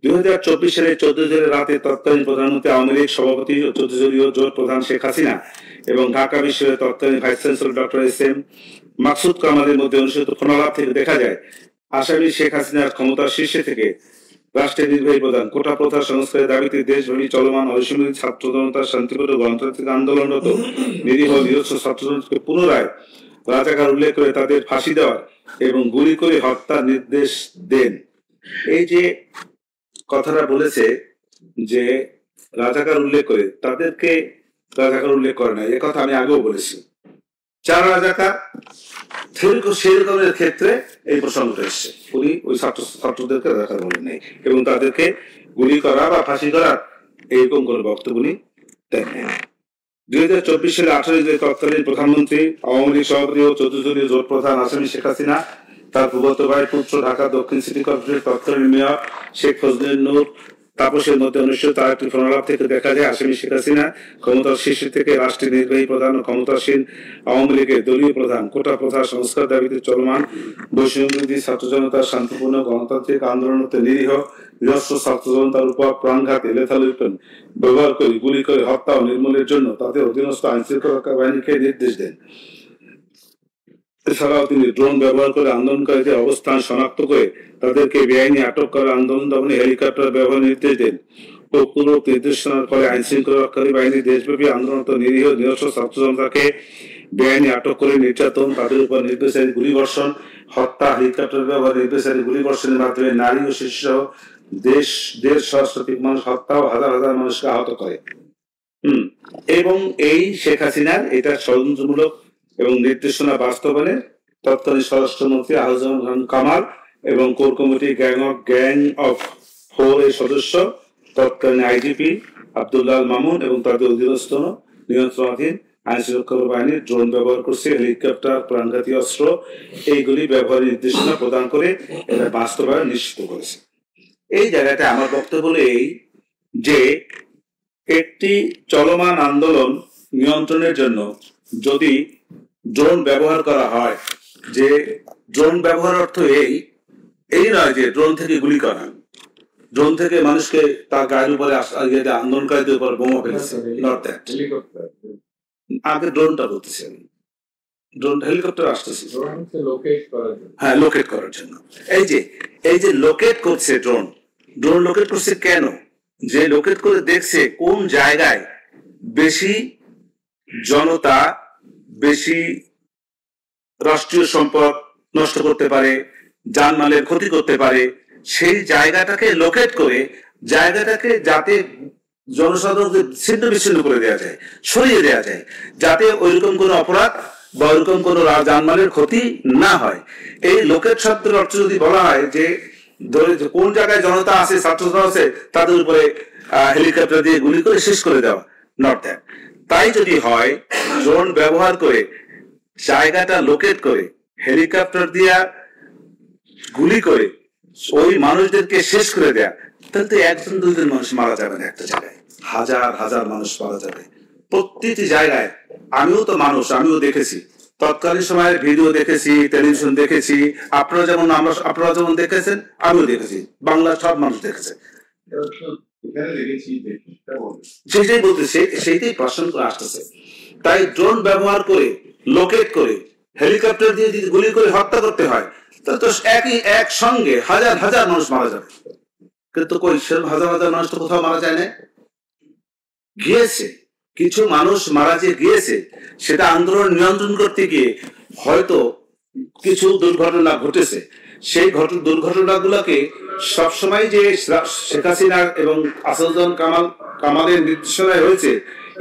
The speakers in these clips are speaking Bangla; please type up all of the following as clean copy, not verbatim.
2024 সালে 14 জুলাই রাতে তৎকালীন প্রধানমন্ত্রী আওয়ামী লীগ সভাপতি ও 14 দলীয় জোট প্রধান শেখ হাসিনা এবং ঢাকা বিশ্ববিদ্যালয়ের তৎকালীন vice chancellor doctor SM. Maksud কামালের মধ্যে অনুষ্ঠিত ফোনালাপ থেকে দেখা যায়, আসামি শেখ হাসিনার ক্ষমতার শীর্ষে থেকে রাষ্ট্রের নির্বাহী প্রধান কোটা প্রথা সংস্কারের দাবিতে দেশব্যাপী চলমান অসমিত ছাত্র জনতার শান্তিপূর্ণ গণতান্ত্রিক আন্দোলনরত নিরীহ নিরস্ত্র ছাত্র জনতাকে পুনরায় রাজাকার উল্লেখ করে তাদের ফাঁসি দেওয়ার এবং গুলি করে হত্যার নির্দেশ দেন। এই যে কথাটা বলেছে যে রাজাকার উল্লেখ করে, তাদেরকে রাজাকার উল্লেখ করে না, এ কথা আমি আগেও বলেছি। যারা রাজাকার সেরকমের ক্ষেত্রে এই প্রসঙ্গটা এসছে, উনি ওই ছাত্রদেরকে রাজাকার বলেন নাই এবং তাদেরকে গুলি করা বা ফাঁসি করার এইরকম কোনো বক্তব্য উনি দেন নাই। 2024 সালে 18 জুলাই তৎকালীন প্রধানমন্ত্রী আওয়ামী লীগ সভাপতি ও 14 দলীয় জোট প্রধান আসামি শেখ হাসিনা তার ফুফাতো ভাই পুত্র ঢাকা দক্ষিণ সিটি কর্পোরেশনের তৎকালীন মেয়র শেখ ফজলুল নূর তাপসের মধ্যে অনুষ্ঠিত তার একটি ফোনালাপ থেকে দেখা যায়, আসামি শেখ হাসিনা ক্ষমতার শীর্ষে থেকে রাষ্ট্রীয় নির্বাহী প্রধান ও ক্ষমতাসীন আওয়ামী লীগের দলীয় প্রধান কোটা প্রথা সংস্কার দাবিতে চলমান বৈষম্যবিরোধী ছাত্র জনতার শান্তিপূর্ণ গণতান্ত্রিক আন্দোলনতে নিরীহ নিরস্ত্র ছাত্র জনতার উপর প্রাণঘাতী লেথাল ওয়েপন ব্যবহার করে গুলি করে হত্যা ও নির্মূলের জন্য তাদের অধীনস্থ আইন শৃঙ্খলা বাহিনীকে নির্দেশ দেন। এছাড়াও তিনি ড্রোন ব্যবহার করে আন্দোলনকারীদের অবস্থান শনাক্ত করে তাদেরকে বেআইনি আটক করে আন্দোলন দমনে হেলিকপ্টার ব্যবহার নির্দেশ দেন। পুরো নির্দেশনার ফলে আইন শৃঙ্খলা রক্ষাকারী বাহিনী দেশব্যাপী আন্দোলনরত নিরীহ নিরস্ত্র ছাত্র জনতাকে বেআইনি আটক করে নির্যাতন, তাদের উপর নির্বিচারী গুলিবর্ষণ, হত্যা, হেলিকপ্টার ব্যবহার, নির্বিচারী গুলিবর্ষণের মাধ্যমে নারী ও শিশু সহ দেড় সহস্রাধিক মানুষ হত্যা ও হাজার হাজার মানুষকে আহত করে। এবং এই শেখ হাসিনার এটা ষড়যন্ত্রমূলক এবং নির্দেশনা বাস্তবায়নে তৎকালীন স্বরাষ্ট্রমন্ত্রী আহসানুল খান কামাল এবং কোর কমিটি গ্যাং অফ 4 এর সদস্য তৎকালীন আইজিপি আব্দুল্লাহ মামুন এবং তাদের অধীনস্থ নিয়ন্ত্রণাধীন আইন শৃঙ্খলা বাহিনীর ড্রোন ব্যবহার করছে, হেলিকপ্টার, প্রাণঘাতী অস্ত্র এইগুলি ব্যবহারের নির্দেশনা প্রদান করে এটা বাস্তবায়ন নিশ্চিত করেছে। এই জায়গাটা আমার বক্তব্য হলো এই যে একটি চলমান আন্দোলন নিয়ন্ত্রণের জন্য যদি ড্রোন ব্যবহার করা হয়, যে ড্রোন ব্যবহার অর্থ এই নয় যে ড্রোন থেকে গুলি করা, ড্রোন থেকে মানুষকে তার গায়ের উপরে আন্দোলনকারীদের উপর বোমা ফেলেছে, নট দ্যাট। আগে ড্রোনটা বলতেছেন, ড্রোন হেলিকপ্টার আসতেছে হ্যাঁ লোকেট করার জন্য। এই যে লোকেট করছে ড্রোন লোকেট করছে কেন? যে লোকেট করে দেখছে কোন জায়গায় বেশি জনতা, বেশি রাষ্ট্রীয় সম্পদ নষ্ট করতে পারে, জানমালের ক্ষতি করতে পারে, সেই জায়গাটাকে লোকেট করে জায়গাটাকে যাতে জনসাধারণকে ছিন্ন বিচ্ছিন্ন করে দেওয়া যায়, সরিয়ে দেওয়া যায়, যাতে ওইরকম কোনো অপরাধ বা ওইরকম কোনো জানমালের ক্ষতি না হয়। এই লোকেট শব্দের অর্থ যদি বলা হয় যে কোন জায়গায় জনতা আছে, ছাত্র আছে, তাদের উপরে হেলিকপ্টার দিয়ে গুলি করে শেষ করে দেওয়া, নট দ্যাট। তাই যদি হয় ড্রোন ব্যবহার করে জায়গাটা লোকেট করে হেলিকপ্টার দিয়া গুলি করে ওই মানুষদেরকে শেষ করে দেয়া, তাহলে তো 1-2 জন মানুষ মারা যাবে না, একটা জায়গায় হাজার হাজার মানুষ মারা যাবে প্রতিটি জায়গায়। আমিও তো মানুষ, আমিও দেখেছি, তৎকালীন সময়ের ভিডিও দেখেছি, টেলিভিশন দেখেছি, আপনারা যেমন দেখেছেন আমিও দেখেছি, বাংলার সব মানুষ দেখেছে। সেটাই বলতেছে, সেইটাই প্রশ্ন করে আসতেছে। তাই ড্রোন ব্যবহার করে লোকেট করে হেলিকপ্টার দিয়ে যদি গুলি করে হত্যা করতে হয়, তাহলে তো একসঙ্গে হাজার হাজার মানুষ মারা যাবে। কিন্তু হাজার হাজার মানুষ তো কোথাও মারা যায় না, গিয়েছে কিছু মানুষ মারা যে গিয়েছে, সেটা আন্দোলন নিয়ন্ত্রণ করতে গিয়ে হয়তো কিছু দুর্ঘটনা ঘটেছে। সেই দুর্ঘটনাগুলোকে সবসময় যে শেখ হাসিনা এবং আসাদুজ্জামান কামালের নির্দেশনায় হয়েছে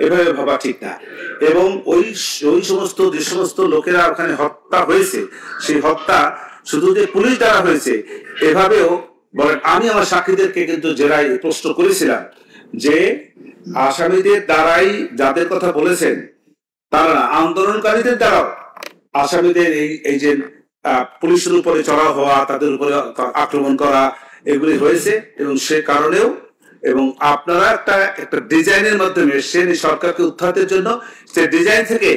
এভাবে ভাবা ঠিক না। এবং ওই সমস্ত যে সমস্ত লোকেরা ওখানে হত্যা হয়েছে, সেই হত্যা শুধু যে পুলিশ দ্বারা হয়েছে এভাবেও বলেন। আমি আমার সাক্ষীদেরকে কিন্তু জেরায় প্রশ্ন করেছিলাম যে আসামিদের দ্বারাই যাদের কথা বলেছেন তারা আন্দোলনকারীদের দ্বারাও আসামিদের এই যে পুলিশের উপরে চড়াও হওয়া, তাদের উপরে আক্রমণ করা, এগুলি হয়েছে। এবং সে কারণেও এবং আপনারা একটা ডিজাইনের মাধ্যমে সরকারকে উৎখাতের জন্য সে ডিজাইন থেকে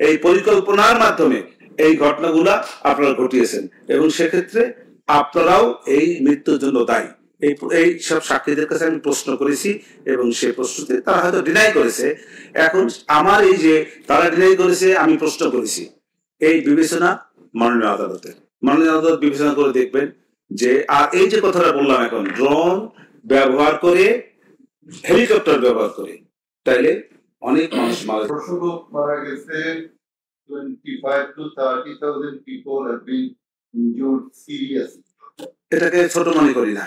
এই পরিকল্পনার মাধ্যমে এই ঘটনাগুলা আপনারা ঘটিয়েছেন এবং সেক্ষেত্রে আপনারাও এই মৃত্যুর জন্য দায়ী। এই সব সাক্ষীদের কাছে আমি প্রশ্ন করেছি এবং সেই প্রশ্নতে তারা হয়তো ডিনাই করেছে। এখন আমার এই যে তারা ডিনাই করেছে আমি প্রশ্ন করেছি, এই বিবেচনা মাননীয় আদালতের, মাননীয় আদালত বিবেচনা করে দেখবেন যে আর এই যে কথাটা বললাম এখন ড্রোন ব্যবহার করে হেলিকপ্টার ব্যবহার করে তাইলে অনেক মানুষ মারা গেছে। 25 to 30,000 people have been injured seriously. এটাকে ছোট মনে করি না,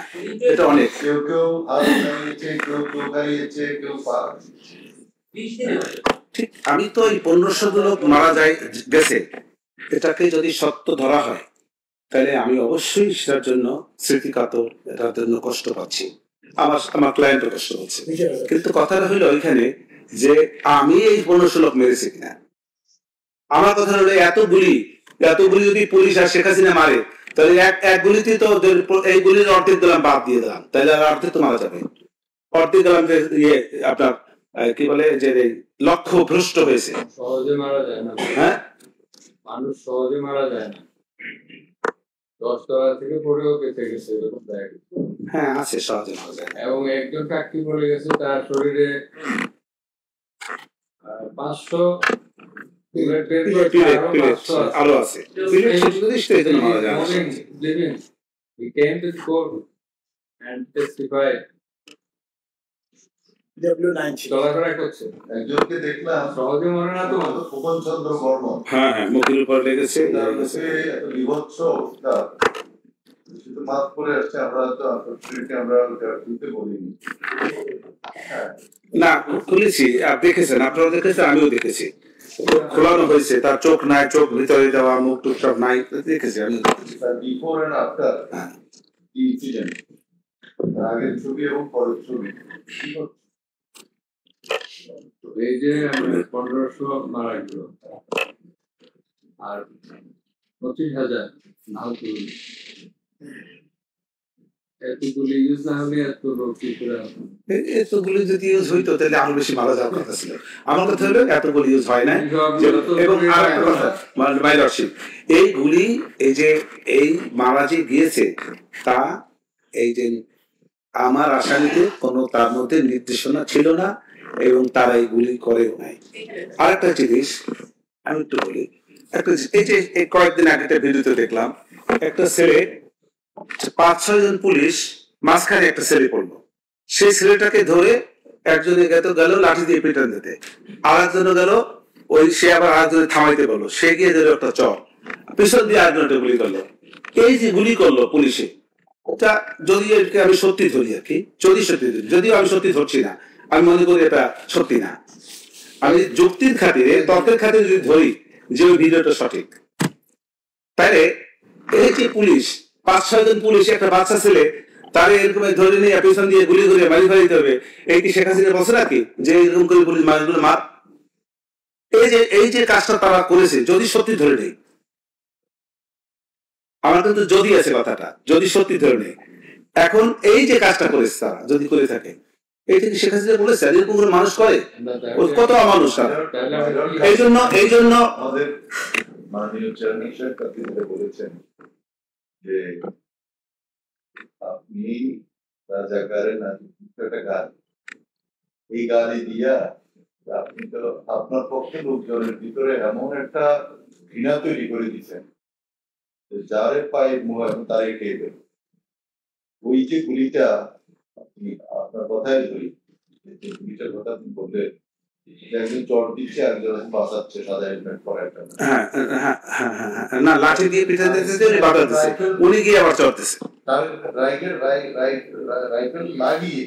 এটা অনেক। কেউ কেউ হারিয়েছে, কেউ হারিয়েছে, কেউ ঠিক। আমি তো এই 1500 লোক মারা গেছে এটাকে যদি সত্য ধরা হয় তাহলে আমি অবশ্যই সেটার জন্য স্মৃতিকাতর, এটার জন্য কষ্ট পাচ্ছি, আমার ক্লায়েন্টও কষ্ট পাচ্ছে। কিন্তু কথাটা হইলো ওইখানে যে আমি এই 1500 লোক মেরেছি কিনা। আমার কথা হলো এত গুলি যদি পুলিশ আর শেখ হাসিনা মারে তাহলে এক গুলিতে তো এই গুলির অর্ধেক দিলাম, বাদ দিয়ে দিলাম, তাহলে আর অর্ধেক তো মারা যাবে। অর্ধেক দিলাম যে আপনার কি বলে যে লক্ষ্য ভ্রষ্ট হয়েছে। সহজে মারা যায় না, হ্যাঁ মানুষ সহজে মারা যায় না, 10 তলা থেকে পড়েও বেঁচে গেছে এরকম দেখা গেছে। হ্যাঁ আছে, সহজে মারা যায়। এবং একজন কাকি বলে গেছে তার শরীরে 500 আরো আছে। He came to the court and testified. চলাফেরা করছে, একজনকে দেখলাম সহজে মরে না তো, খোকন চন্দ্র বর্মন। হ্যাঁ মুখের উপর লেগেছে, বিভৎস অবস্থা, শুধু মাফ করে আসছে। আমরা তো আমরা খুলতে বলিনি, না খুলেছি, দেখেছেন, আপনারা দেখেছেন, আমিও দেখেছি, খোলানো হয়েছে, তার চোখ নাই, চোখ ভিতরে দেওয়া, মুখ টুক সব নাই, দেখেছি আমি। Before and after the incident, আগের ছবি এবং পরের ছবি। এই যে 1500 মারা গেল আর 25,000 আহত হল, এতগুলি ইউজ না হলে এত লোক কি করে হবে? এতগুলি যদি ইউজ হইতো তাহলে আরো বেশি মারা যাওয়ার কথা ছিল। আমার কথা হলো এতগুলি ইউজ হয় না। এবং আরেকটা কথা, মাই লর্ডশিপ, এই গুলি এই মারা যে গিয়েছে তা এই যে আমার আসামিতে কোনো তার মধ্যে নির্দেশনা ছিল না এবং তারা এই গুলি করেও নাই। আরেকটা জিনিস আমি একটু বলি, একটা এই যে কয়েকদিন আগে একটা ভিডিওতে দেখলাম, একটা ছেলে 5-6 জন পুলিশ মাঝখানে একটা ছেলে পড়লো, সেই ছেলেটাকে ধরে একজনে গেল লাঠি দিয়ে পিটান দিতে, আর একজনে গেল সে আবার আরেকজনে থামাইতে বললো, সে গিয়ে দিল একটা চর, পিছন দিয়ে আরেকজনটা গুলি করলো। এই যে গুলি করলো পুলিশে, ওটা যদি আমি সত্যি ধরি আর কি, যদিও আমি সত্যি ধরছি না, আমি মনে করি এটা সত্যি না, আমি যুক্তির খাতিরে, তর্কের খাতিরে যদি ধরি যে ওই ভিডিওটা সঠিক, তাহলে এই যে পুলিশ 5-6 জন পুলিশ একটা বাচ্চা ছেলে তারে এরকম ধরে নিয়ে পেছন দিয়ে গুলি করে মারি ফেলাইতে হবে, এই কি শেখ হাসিনা বলছে নাকি যে এরকম করে পুলিশ মানুষগুলো মার? এই যে কাজটা তারা করেছে যদি সত্যি ধরে নেই, আমার কিন্তু যদি আছে কথাটা, যদি সত্যি ধরে নেই, এখন এই যে কাজটা করেছে তারা যদি করে থাকে, এইটা কি শেখ হাসিনা বলেছে এরকম করে মানুষ করে? কত মানুষ তারা। এই জন্য আমাদের মাননীয় চেয়ারম্যান সাহেব বলেছেন যে আপনি রাজাকারের একটা গান, এই গালি দিয়া আপনি তো আপনার পক্ষে লোকজনের ভিতরে এমন একটা ঘৃণা তৈরি করে দিচ্ছেন যারে পায়ে মুখ এখন তারাই খেয়ে দেবে। ওই যে গুলিটা আপনি আপনার কথাই ধরি, যে গুলিটার কথা আপনি বললেন, একজন চট দিচ্ছে, একজন বাঁচাচ্ছে সাদা হেলমেট পরে একটা, না লাঠি দিয়ে পিঠে দিতেছে, উনি গিয়ে আবার চড়তেছে, তার রাইফেল লাগিয়ে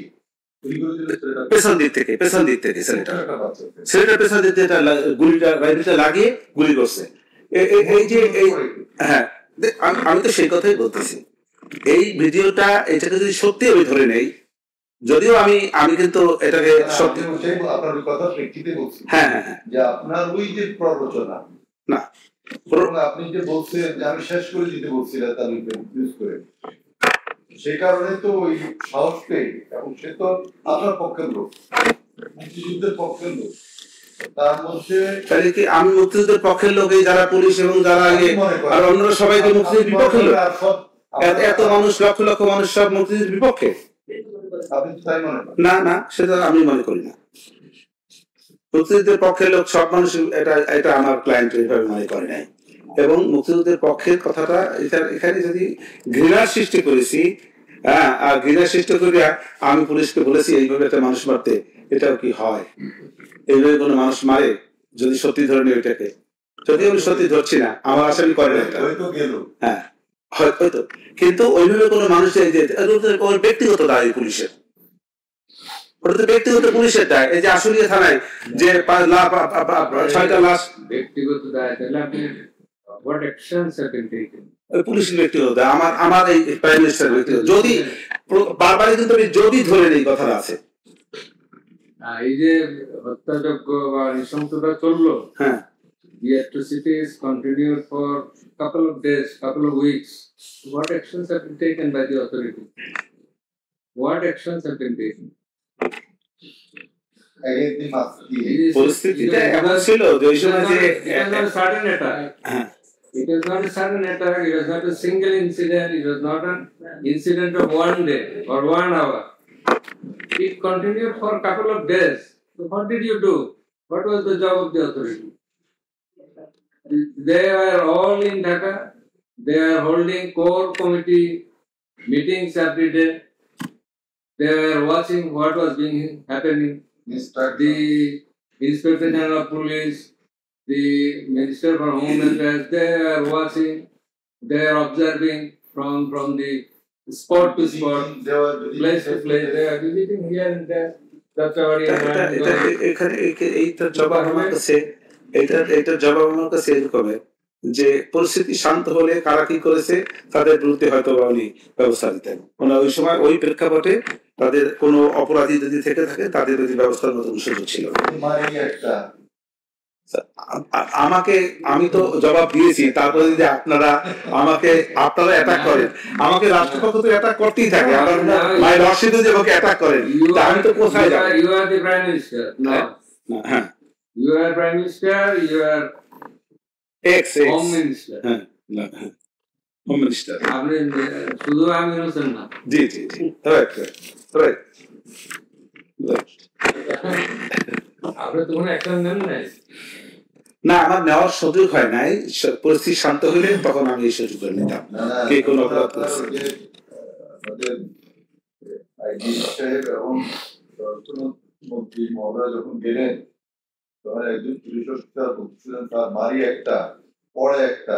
পেছন দিক থেকে ছেলেটা পেছন দিক থেকে গুলিটা রাইফেলটা লাগিয়ে গুলি করছে। এই যে হ্যাঁ, আমি তো সেই কথাই বলতেছি, এই ভিডিওটা এটাকে যদি সত্যি আমি ধরে নেই, যদিও আমি কিন্তু এটাকে সত্যি আপনার কথা প্রেক্ষিতে বলছি, হ্যাঁ যে আপনার ওই যে প্ররোচনা না, আপনি যে বলছেন যে আমি শেষ করে দিতে বলছিলাম তার ইউজ করে, সে কারণে তো ওই সাহস পেয়ে, এবং সে তো আপনার পক্ষের লোক, মুক্তিযুদ্ধের পক্ষের লোক, তার মধ্যে তাহলে কি আমি মুক্তিযুদ্ধের পক্ষের লোক, যারা পুলিশ এবং যারা আর অন্যরা সবাইকে মুক্তিযুদ্ধের বিপক্ষের লোক? এত মানুষ, লক্ষ লক্ষ মানুষ সব মুক্তিযুদ্ধের বিপক্ষে? আপনি তো তাই মনে করেন? না না, সেটা আমি মনে করি না। মুক্তিযুদ্ধের পক্ষের লোক সব মানুষ এটা আমার ক্লায়েন্ট এইভাবে মনে করে নাই। এবং মুক্তিযুদ্ধের পক্ষের কথাটা এখানে যদি ঘৃণার সৃষ্টি করেছি, হ্যাঁ, আর ঘৃণার সৃষ্টি করিয়া আমি পুলিশকে বলেছি এইভাবে একটা মানুষ মারতে, এটাও কি হয়? এইভাবে কোনো মানুষ মারে যদি সত্যি ধরে নি ওইটাকে? যদি আমি সত্যি ধরছি না, আমার আসামি করে না, হ্যাঁ হয়তো, কিন্তু ওইভাবে কোনো মানুষ ব্যক্তিগত দায় পুলিশের, ওটা তো ব্যক্তিগত পুলিশের দায়। এই যে আশুলিয়া থানায় যে 6টা লাশ ব্যক্তিগত দায়, তাহলে আপনি what actions have been taken? পুলিশের ব্যক্তিগত দায়, আমার এই প্রাইম মিনিস্টার ব্যক্তিগত। যদি বারবারই কিন্তু যদি ধরে নেই কথাটা আছে। এই যে হত্যাযজ্ঞ বা নৃশংসতা চললো, হ্যাঁ, the atrocities continued for couple of days, couple of weeks. What actions have been taken by the authority? What actions have been taken? পরিস্থিতিটা এমন ছিল যে ওই সময় যে sudden attack. It was not a sudden attack, it was not a single incident, it was not an incident of one day or 1 hour. It continued for a couple of days. So what did you do? What was the job of the authority? They were all in Dhaka. They were holding core committee meetings every day. They were watching what was happening. The Inspector General of Police, the Minister for Home Affairs, they are watching, they are observing from the spot to spot, place to place. They are visiting here and there. That's how এইটার জবাব আমার কাছে এরকমের যে পরিস্থিতি শান্ত হলে কারা কি করেছে তাদের বিরুদ্ধে হয়তো উনি ব্যবস্থা দিতেন। ওই সময় ওই প্রেক্ষাপটে তাদের কোনো অপরাধী যদি থেকে থাকে তাদের যদি ব্যবস্থার মতো সুযোগ ছিল। আমি তো জবাব দিয়েছি, তারপরে যদি আপনারা অ্যাটাক করেন, আমাকে রাষ্ট্রপক্ষ তো অ্যাটাক করতেই থাকে, অ্যাটাক করেন, আমি তো কোথায় যাবো? হ্যাঁ, you are Prime Minister, you are Home Minister. Home Minister. আপনি শুধু আমি বলছেন না? জি জি জি, রাইট রাইট। আপনি তো কোনো অ্যাকশন নেন নাই? না, আমার নেওয়ার সুযোগ হয় নাই। পরিস্থিতি শান্ত হইলে তখন আমি এই সুযোগ করে নিতাম। কে কোন অপরাধ করছে? মন্ত্রী মহোদয় যখন গেলেন তখন একজন পুলিশ অফিসার বলছিলেন তার মারি একটা পরে একটা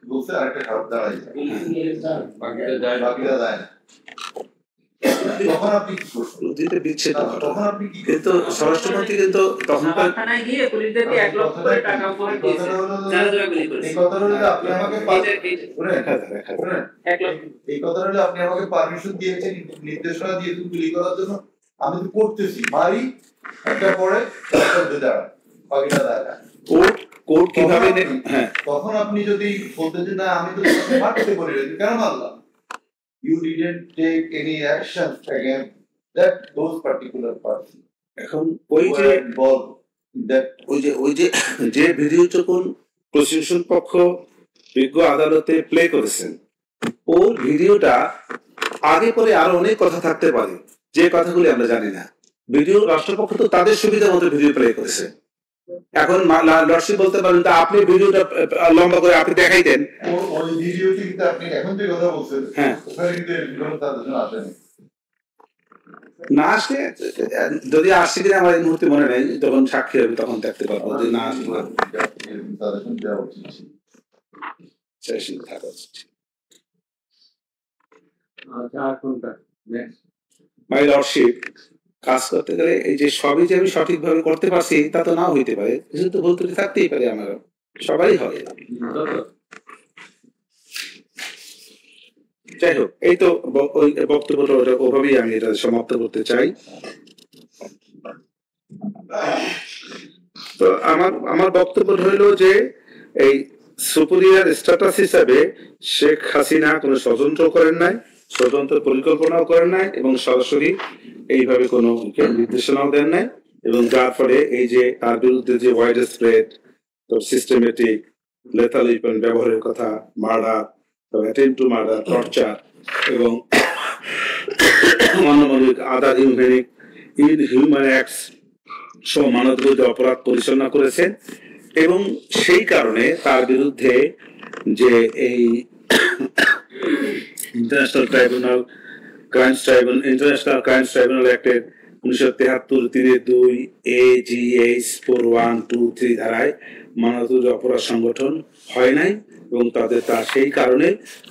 বলছে আরেকটা খারাপ দাঁড়াই বাকিটা যায় না। তখন আপনি কি করছেন? তখন আপনি কি? কিন্তু স্বরাষ্ট্রমন্ত্রী কিন্তু তখন থানায় গিয়ে পুলিশদেরকে 1 লক্ষ করে টাকা উপহার দিয়েছে। এই কথাটা হলো আপনি আমাকে এই কথাটা হলো আপনি আমাকে পারমিশন দিয়েছেন, নির্দেশনা দিয়েছেন গুলি করার জন্য, আমি তো করতেছি, মারি একটা পরে বাকিটা দাঁড়ায়। কোর্ট কিভাবে? হ্যাঁ, তখন আপনি যদি বলতেছেন না আমি তো মারতে বলি কেন মারলাম, you didn't take any action against those particular person. এখন যে ভিডিও যখন প্রসিকিউশন পক্ষ বিজ্ঞ আদালতে প্লে করেছেন, ওর ভিডিওটা আগে পরে আরো অনেক কথা থাকতে পারে যে কথাগুলি আমরা জানি না। ভিডিও রাষ্ট্রপক্ষ তো তাদের সুবিধা মতো ভিডিও প্লে করেছে। এখন লর্ডশিপ বলতে পারেন তা আপনি ভিডিওটা লম্বা করে আপনি দেখাইতেন, ওই ভিডিওতে কিন্তু আপনি এখন যে কথা বলছেন হ্যাঁ ওখানে কিন্তু তাদের জন্য আসেনি, না আসলে যদি আসছে কিনা আমার এই মুহূর্তে মনে নেই, তখন সাক্ষী হবে তখন দেখতে পারবো যে না আসলে থাকা উচিত। মাই লর্ডশিপ, কাজ করতে গেলে এই যে সবই যে আমি সঠিকভাবে করতে পারছি তা তো নাও হইতে পারে, কিছু তো ভুল ত্রুটি থাকতেই পারে, আমার সবাই হয়। যাই হোক, এই তো ওই বক্তব্যটা ওভাবেই আমি এটা সমাপ্ত করতে চাই। তো আমার বক্তব্য হইল যে এই সুপিরিয়র স্ট্যাটাস হিসাবে শেখ হাসিনা কোনো ষড়যন্ত্র করেন নাই, ষড়যন্ত্র পরিকল্পনাও করেন নাই এবং সরাসরি এইভাবে কোনো নির্দেশনাও দেন নাই, এবং যার ফলে এই যে তার বিরুদ্ধে যে wide spread systematic lethal weapon ব্যবহারের কথা, murder attempt to murder, torture এবং অনমানবিক আদার ইনহিউম্যান অ্যাক্টস সহ মানববিরোধী অপরাধ পরিচালনা করেছেন এবং সেই কারণে তার বিরুদ্ধে যে এই ইন্টারন্যাশনাল ক্রাইমস ট্রাইব্যুনাল অ্যাক্টের 1973 AGH 4123 ধারায় মানববিরোধী অপরাধ সংগঠন হয় নাই এবং তার সেই কারণে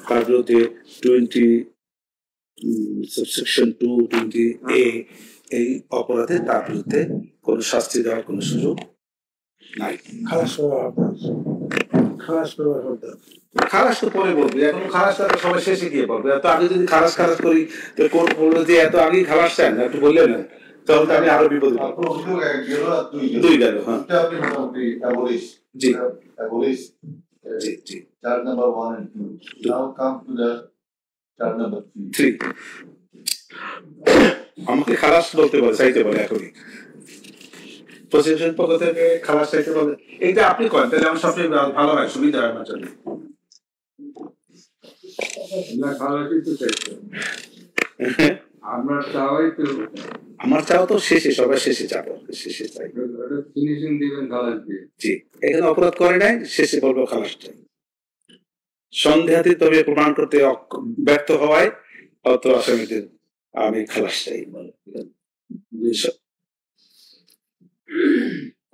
তার বিরুদ্ধে 220A এই অপরাধে তার বিরুদ্ধে কোন শাস্তি দেওয়ার কোন সুযোগ নাই। খালাস তো পরে বলবে, এখন খালাস সবাই শেষে গিয়ে বলবে। এত আগে যদি খালাস করি তো কোর্ট বললো যে এত আগেই খালাস চান না, একটু বললেন না, তাহলে আমি আরো বিপদে পাবো। দুই গেল, হ্যাঁ জি জি জি। Chart number 1 and 2. Now come to the chart number 3. আমাকে খালাস বলতে বলে, চাইতে বলে এখনই প্রসিকিউশন পক্ষ থেকে খালাস চাইতে বলে। এইটা আপনি করেন তাহলে আমার সবচেয়ে ভালো হয়, সুবিধা হয় আমার জন্য। আমার চাও তো শেষে, সবার শেষে যাবো, শেষে চাই। জি, এখানে অপরাধ করে নাই, শেষে বলবো খালাস চাই। সন্দেহাতীত তবে প্রমাণ করতে ব্যর্থ হওয়ায় অত আসামিদের আমি খালাস চাই।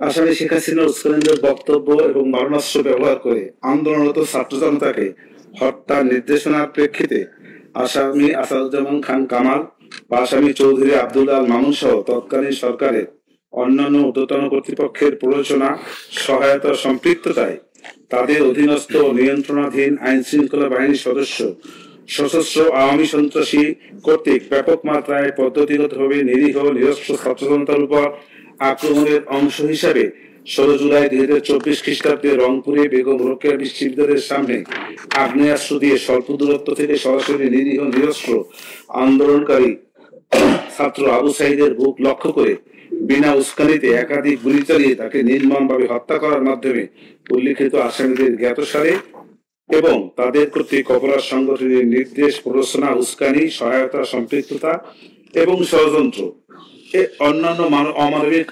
আসামি শেখ হাসিনার উস্কানিমূলক বক্তব্য এবং মারণাস্ত্র ব্যবহার করে আন্দোলনরত ছাত্র জনতাকে হত্যার নির্দেশনার প্রেক্ষিতে আসামি আসাদুজ্জামান খান কামাল বা আসামি চৌধুরী আব্দুল আল মামুন সহ তৎকালীন সরকারের অন্যান্য ঊর্ধ্বতন কর্তৃপক্ষের প্ররোচনা, সহায়তা, সম্পৃক্ততায় তাদের অধীনস্থ নিয়ন্ত্রণাধীন আইন শৃঙ্খলা বাহিনীর সদস্য সশস্ত্র আওয়ামী সন্ত্রাসী কর্তৃক ব্যাপক মাত্রায় পদ্ধতিগতভাবে নিরীহ নিরস্ত্র ছাত্র জনতার উপর আক্রমণের অংশ হিসাবে 16 জুলাই 2024 খ্রিস্টাব্দে রংপুরে বেগম রোকেয়া বিশ্ববিদ্যালয়ের সামনে আগ্নেয়াস্ত্র দিয়ে স্বল্প দূরত্ব থেকে সরাসরি নিরীহ নিরস্ত্র আন্দোলনকারী ছাত্র আবু সাইদের বুক লক্ষ্য করে বিনা উস্কানিতে একাধিক গুলি চালিয়ে তাকে নির্মমভাবে হত্যা করার মাধ্যমে উল্লিখিত আসামিদের জ্ঞাতসারে এবং তাদের কর্তৃক অপরাধ সংগঠনের নির্দেশ, প্ররোচনা, উস্কানি, সহায়তা, সম্পৃক্ততা এবং ষড়যন্ত্র অন্যান্য অমানবিক